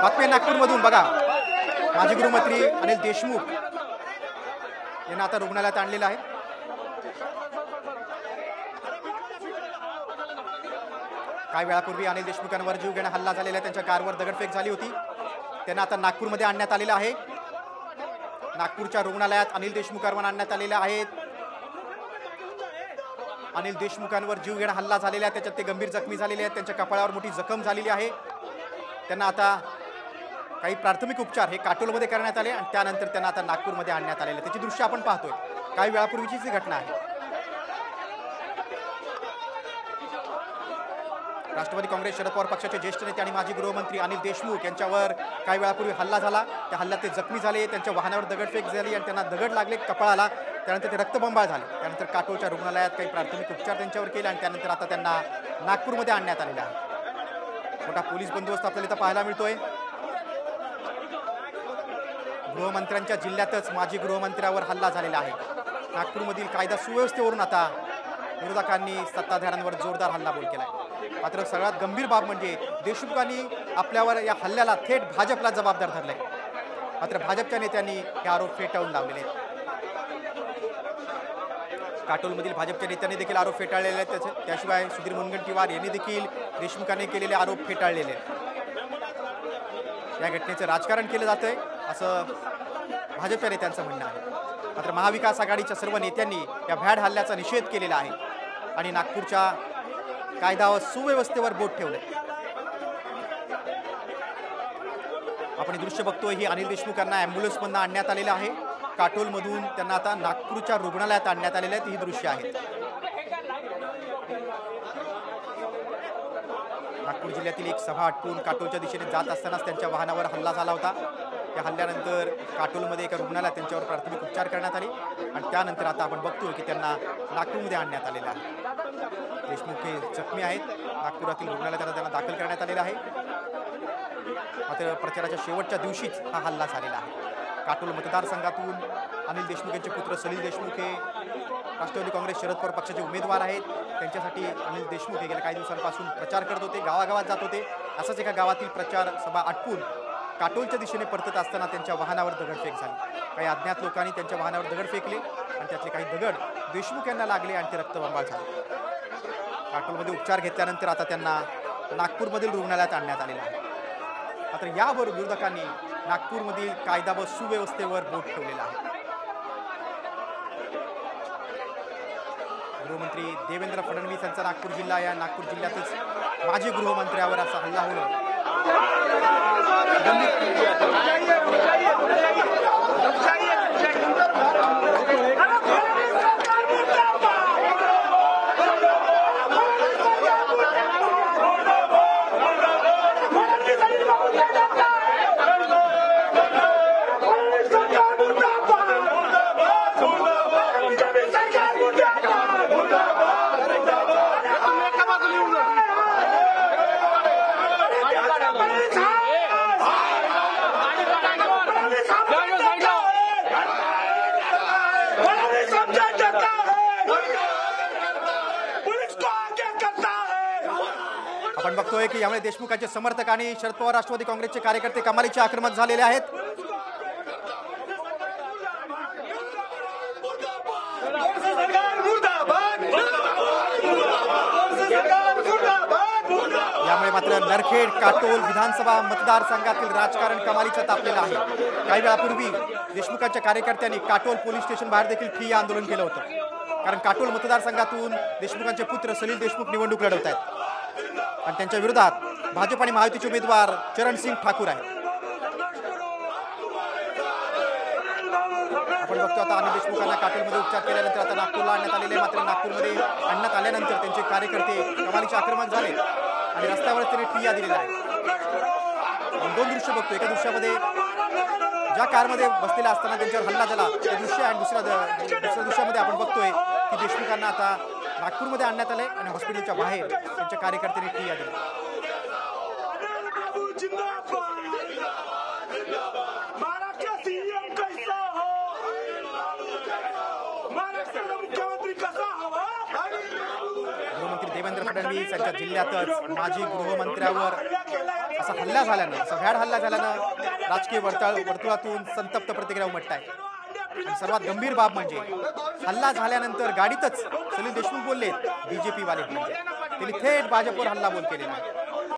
बातमी नागपूरमधून बघा, माजी गृहमंत्री अनिल देशमुख यांना आता रुग्णालयात आणलेलं आहे। काही वेळापूर्वी अनिल देशमुखांवर जीवघेणा हल्ला झालेला आहे, त्यांच्या कारवर दगडफेक झाली होती, त्यांना आता नागपूरमध्ये आणण्यात आलेलं आहे। नागपूरच्या रुग्णालयात अनिल देशमुखांवर आणण्यात आलेले आहेत। अनिल देशमुखांवर जीवघेणा हल्ला झालेला आहे, त्याच्यात ते गंभीर जखमी झालेले आहेत, त्यांच्या कपाळावर मोठी जखम झालेली आहे। त्यांना आता काही प्राथमिक उपचार हे काटोलमध्ये करण्यात आले आणि त्यानंतर त्यांना आता नागपूरमध्ये आणण्यात आलेले। त्याची दृश्य आपण पाहतोय, काही वेळापूर्वीचीच ही घटना आहे। राष्ट्रवादी काँग्रेस शरद पवार पक्षाचे ज्येष्ठ नेते आणि माजी गृहमंत्री अनिल देशमुख यांच्यावर काही वेळापूर्वी हल्ला झाला, त्या हल्ल्यात ते जखमी झाले, त्यांच्या वाहनावर दगडफेक झाली आणि त्यांना दगड लागले कपाळाला, त्यानंतर ते रक्तबंबाळ झाले। त्यानंतर काटोलच्या रुग्णालयात काही प्राथमिक उपचार त्यांच्यावर केले आणि त्यानंतर आता त्यांना नागपूरमध्ये आणण्यात आलेले आहे। मोठा पोलीस बंदोबस्त आपल्याला इथं पाहायला मिळतोय। गृहमंत्र्यांच्या जिल्ह्यातच माजी गृहमंत्र्यावर हल्ला झालेला आहे। नागपूरमधील कायदा सुव्यवस्थेवरून आता विरोधकांनी सत्ताधाऱ्यांवर जोरदार हल्लाबोल केलाय। मात्र सगळ्यात गंभीर बाब म्हणजे देशमुखांनी आपल्यावर या हल्ल्याला थेट भाजपला जबाबदार धरलंय। मात्र भाजपच्या नेत्यांनी हे आरोप फेटाळून लावलेले आहेत। काटोलमधील भाजपच्या नेत्यांनी देखील आरोप फेटाळलेले आहेत, त्याशिवाय सुधीर मुनगंटीवार यांनी देखील देशमुखांनी केलेले आरोप फेटाळलेले आहेत। या घटनेचं राजकारण केलं जातंय असं भाजपच्या नेत्यांचं म्हणणं आहे। मात्र महाविकास आघाडीच्या सर्व नेत्यांनी या भ्याड हल्ल्याचा निषेध केलेला आहे आणि नागपूरच्या कायदा व सुव्यवस्थेवर बोट ठेवले। आपण दृश्य बघतोय, ही अनिल देशमुखांना ॲम्ब्युलन्समधून आणण्यात आलेलं आहे। काटोलमधून त्यांना आता नागपूरच्या रुग्णालयात आणण्यात आलेले आहेत, ही दृश्य आहेत। नागपूर जिल्ह्यातील एक सभा आटपून काटोलच्या दिशेने जात असतानाच त्यांच्या वाहनावर हल्ला झाला होता। या हल्ल्यानंतर काटोलमध्ये एका रुग्णालयात त्यांच्यावर प्राथमिक उपचार करण्यात आले आणि त्यानंतर आता आपण बघतोय की त्यांना नागपूरमध्ये आणण्यात आलेलं आहे। देशमुख हे जखमी आहेत, नागपुरातील रुग्णालयात त्यांना दाखल करण्यात आलेलं आहे। मात्र प्रचाराच्या शेवटच्या दिवशीच हा हल्ला झालेला आहे। काटोल मतदारसंघातून अनिल देशमुख यांचे पुत्र सलील देशमुख हे राष्ट्रवादी काँग्रेस शरद पवार पक्षाचे उमेदवार आहेत। त्यांच्यासाठी अनिल देशमुख हे गेल्या काही दिवसांपासून प्रचार करत होते, गावागावात जात होते। असंच एका गावातील प्रचार सभा आटपून काटोलच्या दिशेने परतत असताना त्यांच्या वाहनावर दगडफेक झाली। काही अज्ञात लोकांनी त्यांच्या वाहनावर दगड फेकले आणि त्यातले काही दगड देशमुख यांना लागले आणि ते रक्तबंबाळ झाले। काटोलमध्ये उपचार घेतल्यानंतर आता त्यांना नागपूरमधील रुग्णालयात आणण्यात आलेलं आहे। मात्र यावर विरोधकांनी नागपूरमधील कायदा व सुव्यवस्थेवर बोट ठेवलेला आहे। गृहमंत्री देवेंद्र फडणवीस यांचा नागपूर जिल्हा, या नागपूर जिल्ह्यातच माजी गृहमंत्र्यावर असा हल्ला होणं आपण बघतोय की यामुळे देशमुखांचे समर्थक आणि शरद पवार राष्ट्रवादी काँग्रेसचे कार्यकर्ते कमालीचे आक्रमक झालेले आहेत। यामुळे मात्र नरखेड काटोल विधानसभा मतदारसंघातील राजकारण कमालीचं तापलेलं आहे। काही वेळापूर्वी देशमुखांच्या कार्यकर्त्यांनी काटोल पोलीस स्टेशन बाहेर देखील ठिय्या आंदोलन केलं होतं, कारण काटोल मतदारसंघातून देशमुखांचे पुत्र सलील देशमुख निवडणूक लढवत आहेत आणि त्यांच्या विरोधात भाजप आणि महायुतीचे उमेदवार चरणसिंग ठाकूर आहेत। आपण बघतो आता अनिल देशमुखांना काटोलमध्ये उपचार केल्यानंतर आता नागपूरला आणण्यात आलेले, मात्र नागपूरमध्ये आणण्यात आल्यानंतर त्यांचे कार्यकर्ते कमालीचे आक्रमक झाले आणि रस्त्यावर त्यांनी ठिय्या दिलेला आहे। दोन दृश्य बघतो, एका दृश्यामध्ये ज्या कारमध्ये बसलेला असताना त्यांच्यावर हल्ला झाला ते दृश्य आणि दुसऱ्या दृश्यामध्ये आपण बघतोय की देशमुखांना आता नागपूरमध्ये आणण्यात आले आणि हॉस्पिटलच्या बाहेर त्यांच्या कार्यकर्त्यांनी ठिय्या दिला। गृहमंत्री देवेंद्र फडणवीस यांच्या जिल्ह्यातच माजी गृहमंत्र्यावर असा हल्ला झाल्यानं, असा भ्याड हल्ला झाल्यानं राजकीय वर्तुळातून संतप्त प्रतिक्रिया उमटत आहे. आणि सर्वात गंभीर बाब म्हणजे हल्ला झाल्यानंतर गाडीतच सलील देशमुख बोलले बीजेपी वाले म्हणजे त्यांनी थेट भाजपवर हल्ला बोल केलेला आहे.